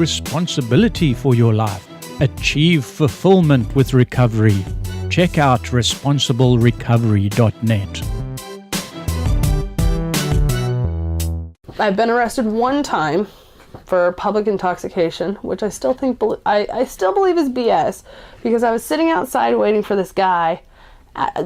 responsibility for your life. Achieve fulfillment with recovery. Check out responsiblerecovery.net. I've been arrested one time for public intoxication, which I still think I still believe is BS, because I was sitting outside waiting for this guy.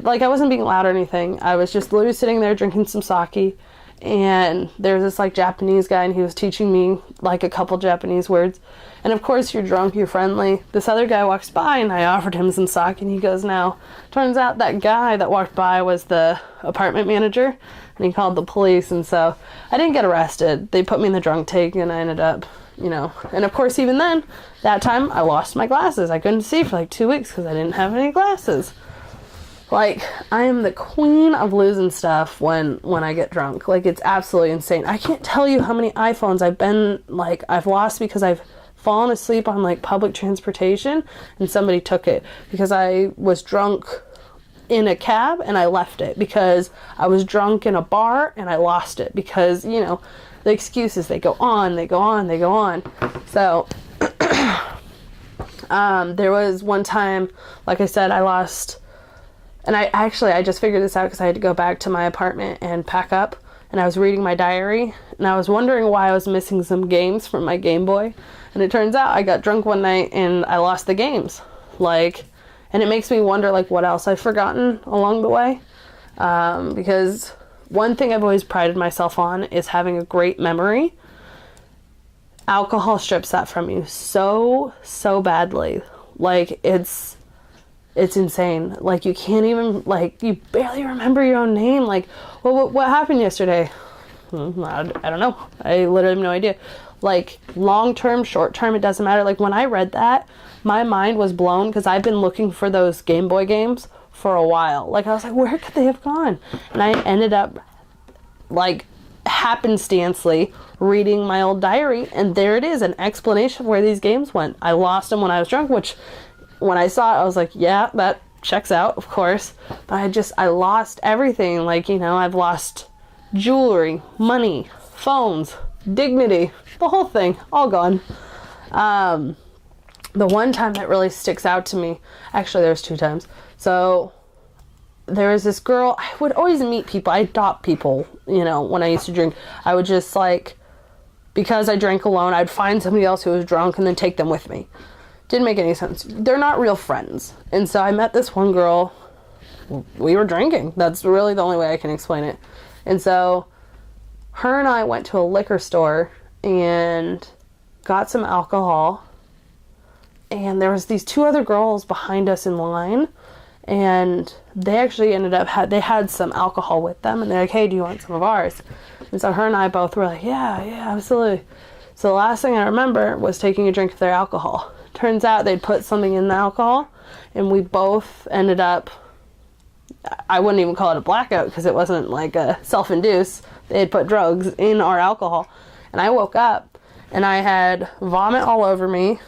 Like, I wasn't being loud or anything. I was just literally sitting there drinking some sake, and there was this like Japanese guy, and he was teaching me like a couple Japanese words. And of course, you're drunk, you're friendly. This other guy walks by, and I offered him some sake, and he goes, now, turns out that guy that walked by was the apartment manager, and he called the police. And so I didn't get arrested. They put me in the drunk tank, and I ended up, and of course, even then, that time I lost my glasses. I couldn't see for like 2 weeks because I didn't have any glasses. Like, I am the queen of losing stuff when I get drunk. Like, it's absolutely insane. I can't tell you how many iPhones I've lost because I've fallen asleep on like public transportation and somebody took it because I was drunk in a cab and I left it, because I was drunk in a bar and I lost it, because the excuses, they go on. So there was one time, like I said, I lost, and I just figured this out because I had to go back to my apartment and pack up, and I was reading my diary, and I was wondering why I was missing some games from my Game Boy. And it turns out I got drunk one night and I lost the games. And it makes me wonder, what else I've forgotten along the way. Because one thing I've always prided myself on is having a great memory. Alcohol strips that from you so badly. It's insane. You can't even, you barely remember your own name. What happened yesterday? I don't know. I literally have no idea. Long-term, short-term, it doesn't matter. When I read that, my mind was blown, because I've been looking for those Game Boy games for a while. I was like, where could they have gone? And I ended up, happenstancely reading my old diary, and there it is, an explanation of where these games went. I lost them when I was drunk, which, when I saw it, I was like, yeah, that checks out, of course. But I lost everything. I've lost jewelry, money, phones, dignity, the whole thing, all gone. The one time that really sticks out to me, actually there's 2 times. So there was this girl, I would always meet people, I adopt people, when I used to drink. I would just because I drank alone, I'd find somebody else who was drunk and then take them with me. Didn't make any sense. They're not real friends. And so I met this one girl, we were drinking. That's really the only way I can explain it. And so her and I went to a liquor store and got some alcohol, and there was these 2 other girls behind us in line, and they actually ended up they had some alcohol with them, and they're like, hey, do you want some of ours? And so her and I both were like, yeah, absolutely. So the last thing I remember was taking a drink of their alcohol. Turns out they'd put something in the alcohol, and we both ended up, I wouldn't even call it a blackout because it wasn't a self-induced. They had put drugs in our alcohol. And I woke up and I had vomit all over me.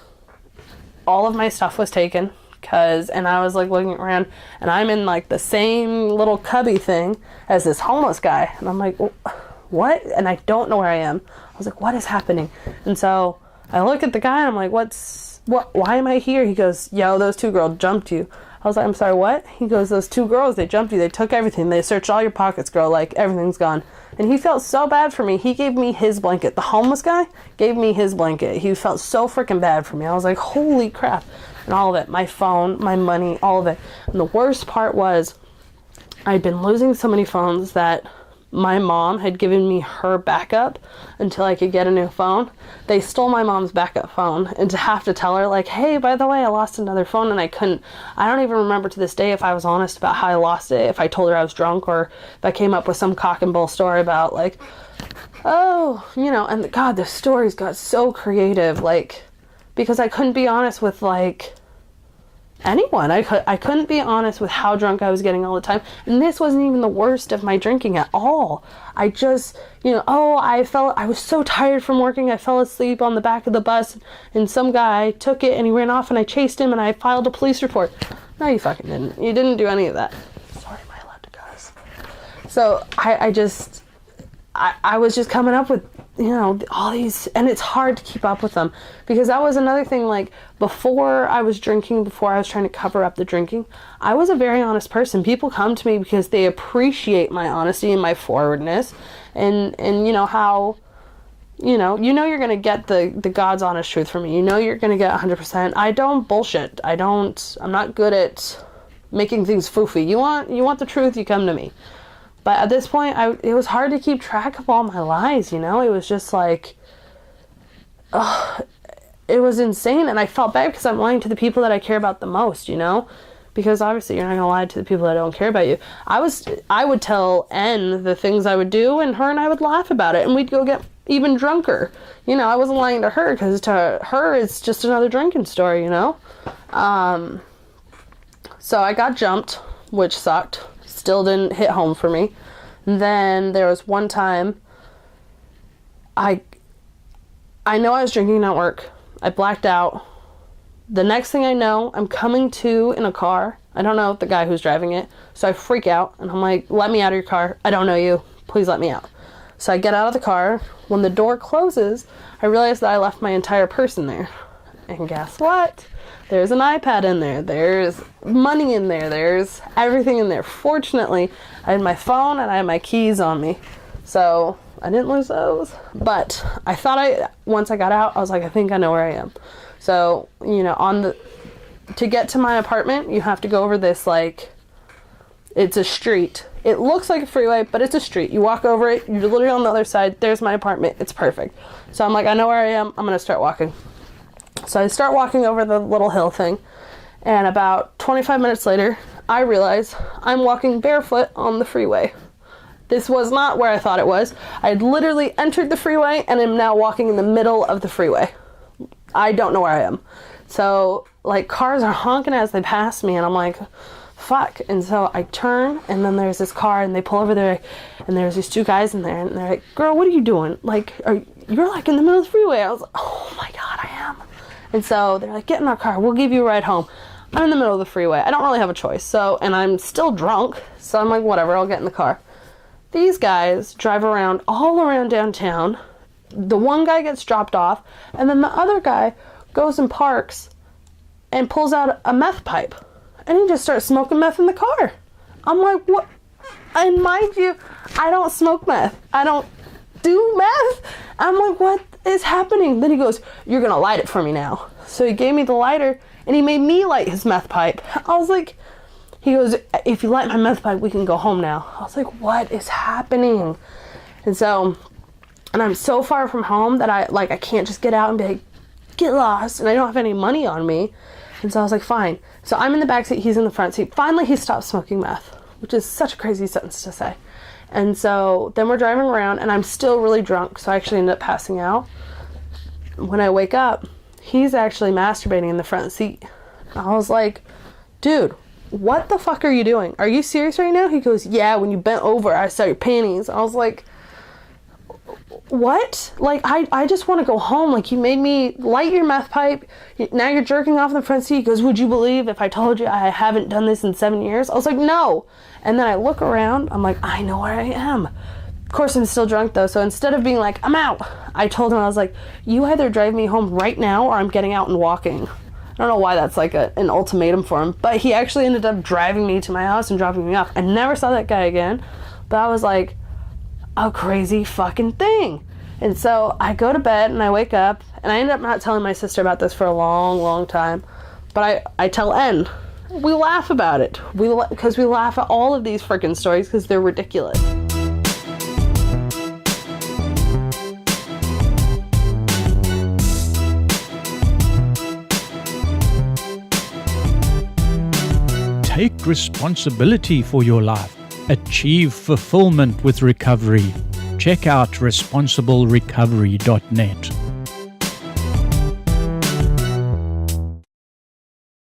All of my stuff was taken, and I was looking around, and I'm in the same little cubby thing as this homeless guy. And I'm like, what? And I don't know where I am. I was like, what is happening? And so I look at the guy and I'm like, why am I here? He goes, yo, those 2 girls jumped you. I was like, I'm sorry, what? He goes, those 2 girls, they jumped you. They took everything. They searched all your pockets, girl. Everything's gone. And he felt so bad for me. He gave me his blanket. The homeless guy gave me his blanket. He felt so freaking bad for me. I was like, holy crap. And all of it, my phone, my money, all of it. And the worst part was, I'd been losing so many phones that my mom had given me her backup until I could get a new phone. They stole my mom's backup phone, and to have to tell her, hey, by the way, I lost another phone, and I don't even remember to this day if I was honest about how I lost it, if I told her I was drunk, or if I came up with some cock and bull story about, and God, the stories got so creative, because I couldn't be honest with, anyone. I couldn't be honest with how drunk I was getting all the time. And this wasn't even the worst of my drinking at all. I just, I was so tired from working, I fell asleep on the back of the bus, and some guy took it and he ran off, and I chased him and I filed a police report. No, you fucking didn't. You didn't do any of that. Sorry, am I allowed to cuss? So I was just coming up with all these, and it's hard to keep up with them, because that was another thing. Like, before I was drinking, before I was trying to cover up the drinking, I was a very honest person. People come to me because they appreciate my honesty and my forwardness, and how, you're going to get the God's honest truth from me. You're going to get 100%. I don't bullshit. I'm not good at making things foofy. You want the truth, you come to me. But at this point, it was hard to keep track of all my lies, It was just like, it was insane. And I felt bad because I'm lying to the people that I care about the most, Because obviously you're not going to lie to the people that don't care about you. I would tell N the things I would do, and her and I would laugh about it, and we'd go get even drunker. I wasn't lying to her, because to her it's just another drinking story, So I got jumped, which sucked. Still didn't hit home for me. Then there was one time I know I was drinking at work. I blacked out. The next thing I know, I'm coming to in a car. I don't know the guy who's driving it. So I freak out and I'm like, let me out of your car. I don't know you. Please let me out. So I get out of the car. When the door closes, I realize that I left my entire purse in there. And guess what? There's an iPad in there. There's money in there. There's everything in there. Fortunately, I had my phone and I had my keys on me. So I didn't lose those. But I thought once I got out, I was like, I think I know where I am. So, to get to my apartment, you have to go over this, it's a street. It looks like a freeway, but it's a street. You walk over it, you're literally on the other side. There's my apartment. It's perfect. So I'm like, I know where I am. I'm going to start walking. So I start walking over the little hill thing, and about 25 minutes later, I realize I'm walking barefoot on the freeway. This was not where I thought it was. I had literally entered the freeway and am now walking in the middle of the freeway. I don't know where I am. So, cars are honking as they pass me, and I'm like, fuck. And so I turn, and then there's this car, and they pull over there, and there's these two guys in there, and they're like, girl, what are you doing? You're in the middle of the freeway. I was like, oh my God, I am. And so they're like, get in our car. We'll give you a ride home. I'm in the middle of the freeway. I don't really have a choice. So, and I'm still drunk. So I'm like, whatever, I'll get in the car. These guys drive all around downtown. The one guy gets dropped off, and then the other guy goes and parks and pulls out a meth pipe. And he just starts smoking meth in the car. I'm like, what? And mind you, I don't smoke meth. I don't do meth. I'm like, what is happening? Then he goes, you're gonna light it for me now. So he gave me the lighter and he made me light his meth pipe. I was like, he goes, if you light my meth pipe, we can go home now. I was like, what is happening? And I'm so far from home that I can't just get out and be like, get lost, and I don't have any money on me. And so I was like, fine. So I'm in the back seat, he's in the front seat. Finally, he stops smoking meth, which is such a crazy sentence to say. And so then we're driving around, and I'm still really drunk, so I actually ended up passing out. When I wake up, he's actually masturbating in the front seat. I was like, dude, what the fuck are you doing? Are you serious right now? He goes, yeah, when you bent over, I saw your panties. I was like, what? I just want to go home. You made me light your meth pipe. Now you're jerking off in the front seat. He goes, would you believe if I told you I haven't done this in 7 years? I was like, no. And then I look around. I'm like, I know where I am. Of course, I'm still drunk, though. So instead of being like, I'm out, I told him, I was like, you either drive me home right now or I'm getting out and walking. I don't know why that's an ultimatum for him. But he actually ended up driving me to my house and dropping me off. I never saw that guy again. But I was like, a crazy fucking thing. And so I go to bed and I wake up, and I end up not telling my sister about this for a long, long time. But I tell N. We laugh about it. Because we laugh at all of these freaking stories because they're ridiculous. Take responsibility for your life. Achieve fulfillment with recovery. Check out responsiblerecovery.net.